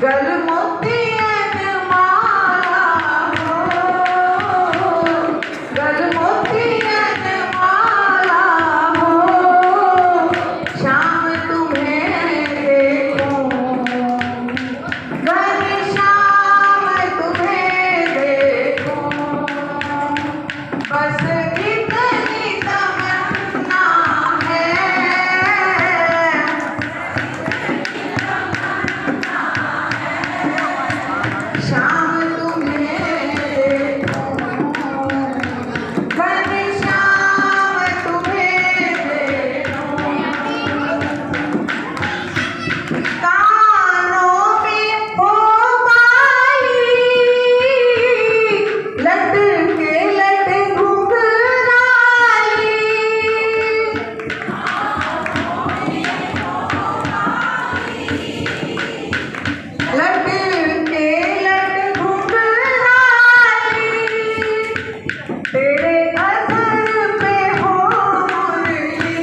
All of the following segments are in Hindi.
गल मोतियन माला हो, गल मोतियन माला हो, शाम तुम्हें देखूं, घनश्याम तुम्हें देखूं, बस इतनी तमन्ना है, शाम तुम्हें देखूं, घनश्याम तुम्हें देखूं, कानों में हो बाली, लटके लट घुंघराली, लटके लट घुंघराली, तेरे अधर पे हो मुरली,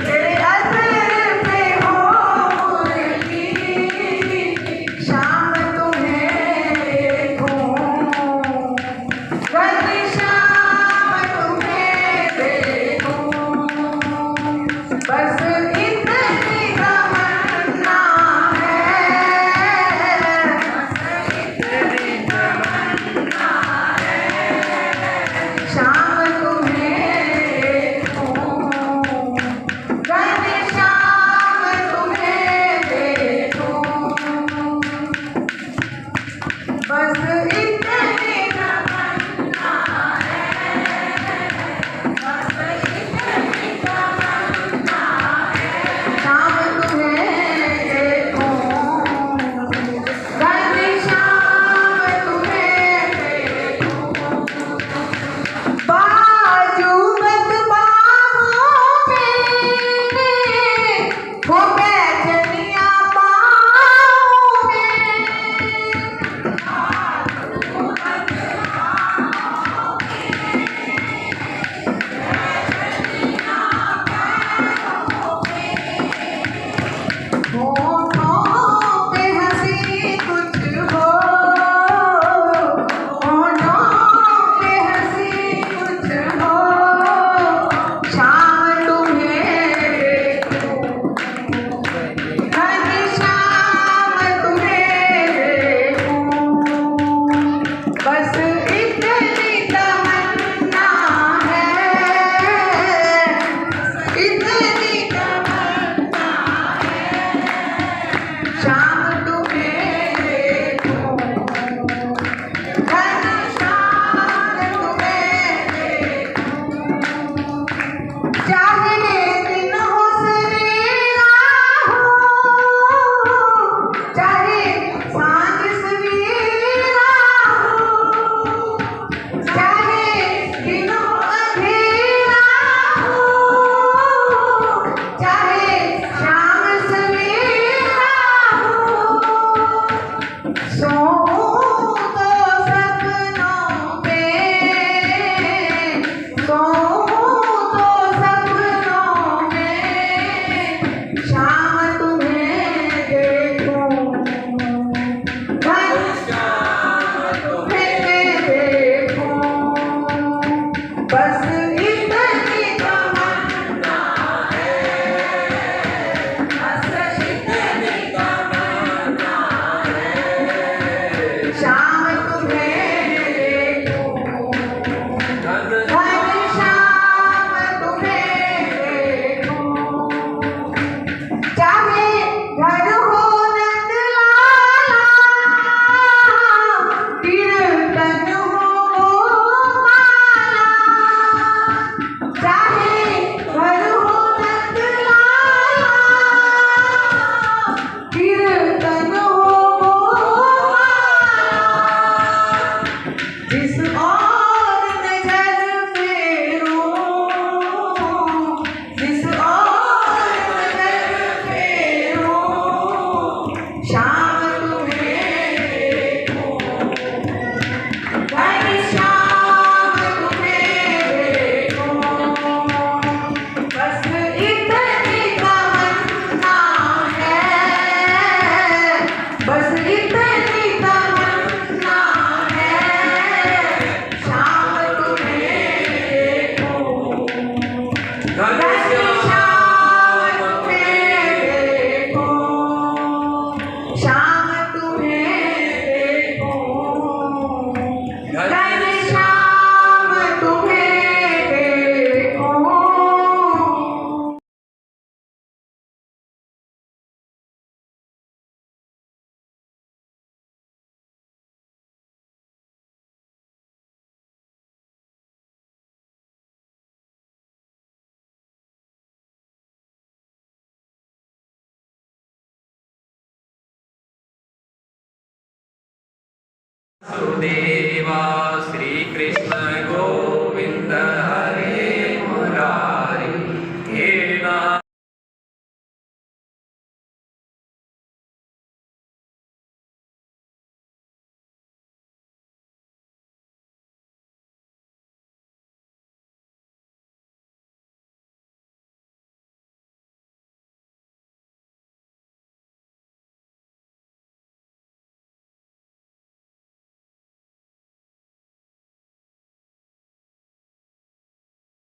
तेरे अधर पे हो मुरली, शाम तुम्हें देखूं, घनश्याम तुम्हें देखूं, बस इतनी तमन्ना है, शाम तुम्हें देखूं, घनश्याम तुम्हें देखूं, बस इतनी तमन्ना है, बस इतनी तमन्ना है, शाम तुम्हें देखूं, घनश्याम तुम्हें देखूं, बाजू मत बाहों में, हो बैजनिया बाहों में, होठों पे हंसी कुछ हो, होठों पे हंसी कुछ हो, शाम तुम्हें देखूं, घनश्याम तुम्हें देखूं, बस इतनी तमन्ना है, इतनी तमन्ना है, शाम तुम्हें देखूं, घनश्याम तुम्हें देखूं, चाहे दिन हो सवेरा हो, चाहे सांझ सवेरा हो, चाहे दिन हो अंधेरा हो, चाहे शाम सवेरा हो, सोऊं तो सपनों में, सोऊं तो सपनों में, शाम तुम्हें देखूं, घनश्याम तुम्हें देखूं, बस इतनी तमन्ना है, बस इतनी तमन्ना है, शाम तुम्हें देखूं, घनश्याम तुम्हें देखूं, चाहे घर हो नंदलाला, कीर्तन हो माला, चाहे घर हो नंदलाला, कीर्तन हो माला, जिस और नजर फेरूं, जिस और नजर फेरूं, शाम तुम्हें देखूं, घनश्याम तुम्हें देखूं, बस इतनी तमन्ना है, सुदेवा श्री कृष्ण गोविंद हरे मुरारी हे नाम।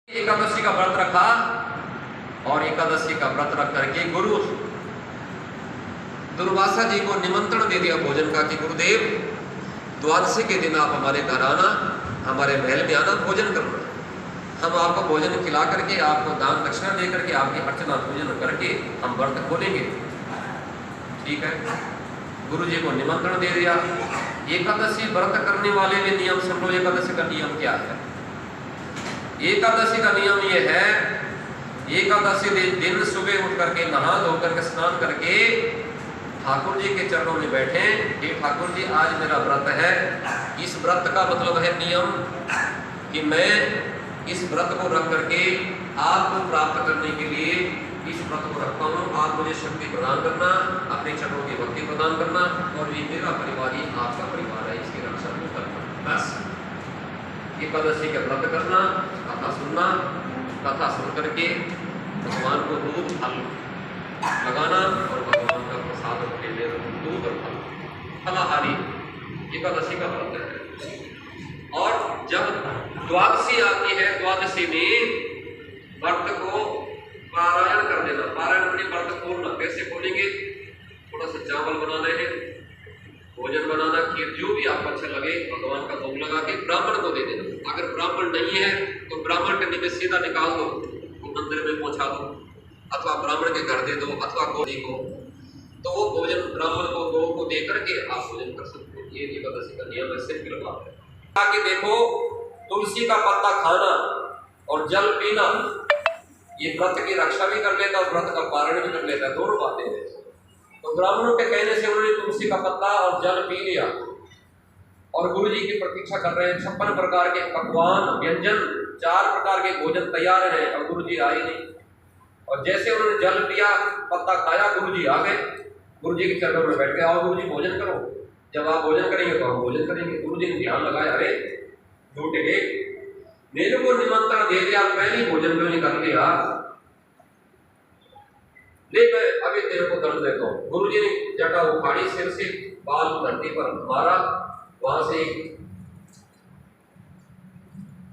एकादशी का व्रत रखा और एकादशी का व्रत रख करके गुरु दुर्वासा जी को निमंत्रण दे दिया भोजन का कि गुरुदेव द्वादशी के दिन आप हमारे घर आना, हमारे महल में आना, भोजन करना। हम आपको भोजन खिला करके, आपको दान दक्षिणा दे करके, आपकी अर्चना पूजन करके हम व्रत खोलेंगे। ठीक है, गुरु जी को निमंत्रण दे दिया। एकादशी व्रत करने वाले में नियम सुन लो। एकादशी का नियम क्या है? एकादशी का नियम यह है, एकादशी दिन सुबह उठ करके नहा धो करके स्नान करके ठाकुर जी के चरणों में बैठे। हे ठाकुर जी, आज मेरा व्रत है। इस व्रत का मतलब है नियम कि मैं इस व्रत को रख करके आपको प्राप्त करने के लिए इस व्रत को रखता हूँ। आप मुझे शक्ति प्रदान करना, अपने चरणों की भक्ति प्रदान करना, और ये मेरा परिवार, ये आपका परिवार है, इसकी रक्षा को करना। बस एकादशी का व्रत करना, कथा सुनना, कथा सुन करके भगवान को दूध फल लगाना और भगवान का प्रसाद ले लेना, दूध और फल, फलाहारी एकादशी का व्रत है। और जब द्वादशी आती है, द्वादशी में व्रत को पारायण कर देना। पारायण अपने व्रत खोलना। कैसे खोलेंगे? थोड़ा सा चावल बनाना है, भोजन बनाना, खीर, जो भी आपको अच्छा लगे, भगवान का भोग लगा के ब्राह्मण को दे देना। अगर ब्राह्मण नहीं है तो ब्राह्मण के निमित्त सीधा निकाल दो, वो मंदिर में पहुंचा दो, अथवा ब्राह्मण के घर दे दो, अथवा गौरी को, तो वो भोजन ब्राह्मण को, गौ को दे करके आप भोजन कर सकते हैं। ये एकादशी का नियम है, सिंपल बात है। आगे देखो, तुलसी का पत्ता खाना और जल पीना, ये व्रत की रक्षा भी कर लेता और व्रत का पारण भी कर लेता है, दोनों बातें हैं। तो ब्राह्मणों के कहने से उन्होंने तुलसी का पत्ता और जल पी लिया और गुरु जी की प्रतीक्षा कर रहे हैं। 56 प्रकार के पकवान, व्यंजन, 4 प्रकार के भोजन तैयार हैं और गुरु जी आए नहीं। और जैसे उन्होंने जल पिया, पत्ता खाया, गुरु जी आ गए। गुरु जी के चरणों में बैठ के, आओ गुरु जी भोजन करो। जब आप भोजन करेंगे तो हम भोजन करेंगे। गुरु जी ने ध्यान लगाया, अरे झूठे, मेरे को निमंत्रण दे दिया, पहले भोजन क्यों नहीं कर लिया? ले मैं अभी तेरे को दर्द देता हूँ। गुरु जी ने जटा उखाड़ी, सिर से बाल धरती पर मारा, वहां से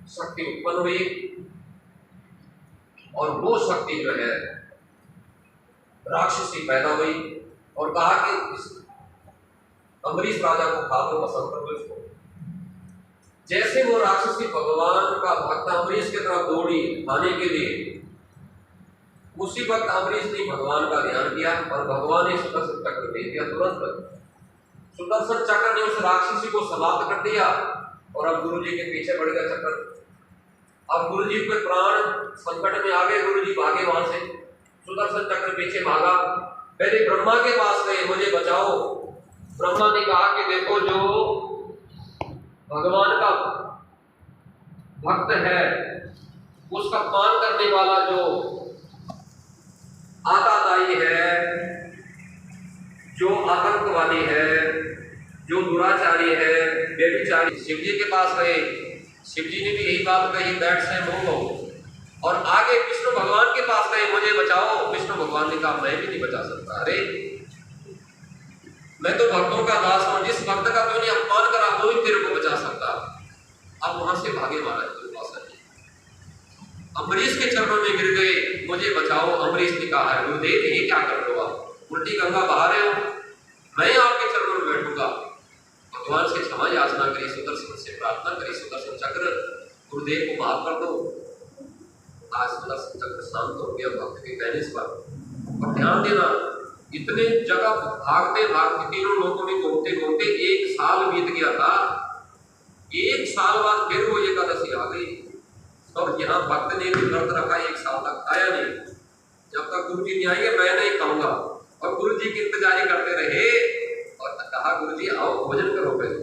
शक्ति उत्पन्न हुई और वो शक्ति जो है राक्षसी पैदा हुई और कहा कि अम्बरीश राजा को खा दो, पसंद कर दो इसको। जैसे वो राक्षसी भगवान का भक्त अम्बरीश की तरफ दौड़ी खाने के लिए, उसी वक्त अम्बरीश ने भगवान का ध्यान किया और भगवान ने सुदर्शन चक्र दे दिया। तुरंत सुदर्शन चक्र ने उस राक्षसी को समाप्त कर दिया और अब गुरु जी के पीछे बढ़ गया चक्र। अब गुरु जी के प्राण संकट में आ गए, गुरु जी भागे वहां से, सुदर्शन चक्र पीछे भागा। पहले ब्रह्मा के पास गए, मुझे बचाओ। ब्रह्मा ने कहा कि देखो, जो भगवान का भक्त है, उसका अपमान करने वाला जो आतादाई है, जो आतंकवादी है, जो दुराचारी है, व्यभिचारी, शिव जी के पास गए। शिव जी ने भी यही बात कही, दैट से मूव। और आगे विष्णु भगवान के पास गए, मुझे बचाओ। विष्णु भगवान ने कहा, मैं भी नहीं बचा सकता। अरे मैं तो भक्तों का दास हूं, जिस भक्त का तूने अपमान करा वो ही तेरे को बचा सकता। अब वहां से भागे महाराज दुर्वासा जी, अम्बरीश के चरणों में गिर गए, मुझे बचाओ। अम्बरीश ने कहा है, गुरुदेव ये क्या कर दो, आप उल्टी गंगा बहा रहे हो, मैं आपके चरणों में बैठूंगा। भगवान से क्षमा याचना करी, सुदर्शन से प्रार्थना करी, सुदर्शन चक्र गुरुदेव को माफ कर दो। आज सुदर्शन चक्र शांत हो गया भक्त के कहने पर। और ध्यान देना, इतने जगह भागते भागते तीनों लोगों में घूमते घूमते 1 साल बीत गया था। 1 साल बाद फिर वो एकादशी आ गई और यहाँ भक्त ने भी व्रत रखा, 1 साल तक खाया नहीं। जब तक गुरु जी नहीं आएंगे मैं नहीं खाऊंगा। और गुरु जी की इंतजारी करते रहे और कहा, गुरु जी आओ भोजन करो। पहले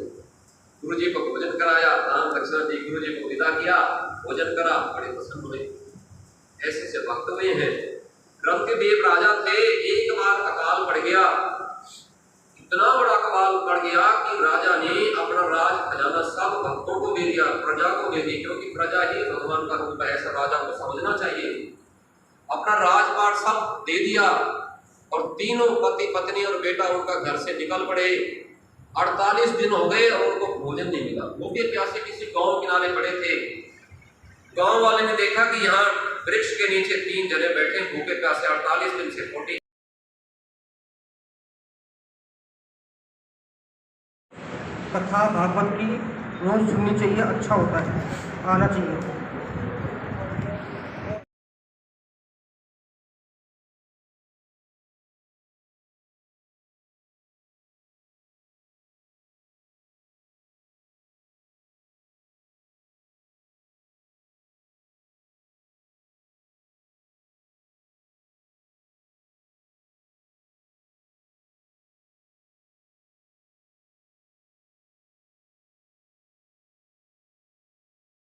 इतना बड़ा कमाल बढ़ गया कि राजा ने अपना राज खजाना सब भक्तों को दे दिया, प्रजा को दे दी, क्योंकि प्रजा ही भगवान का रूप है, ऐसा राजा को समझना चाहिए। अपना राजपाट सब दे दिया और तीनों पति पत्नी और बेटा उनका घर से निकल पड़े। 48 दिन हो गए और उनको भोजन नहीं मिला। भूखे प्यासे किसी गांव किनारे पड़े थे। गांव वाले ने देखा कि यहाँ वृक्ष के नीचे 3 जने बैठे भूखे प्यासे 48 दिन से 40। कथा भागवत की रोज सुननी चाहिए, अच्छा होता है, आना चाहिए।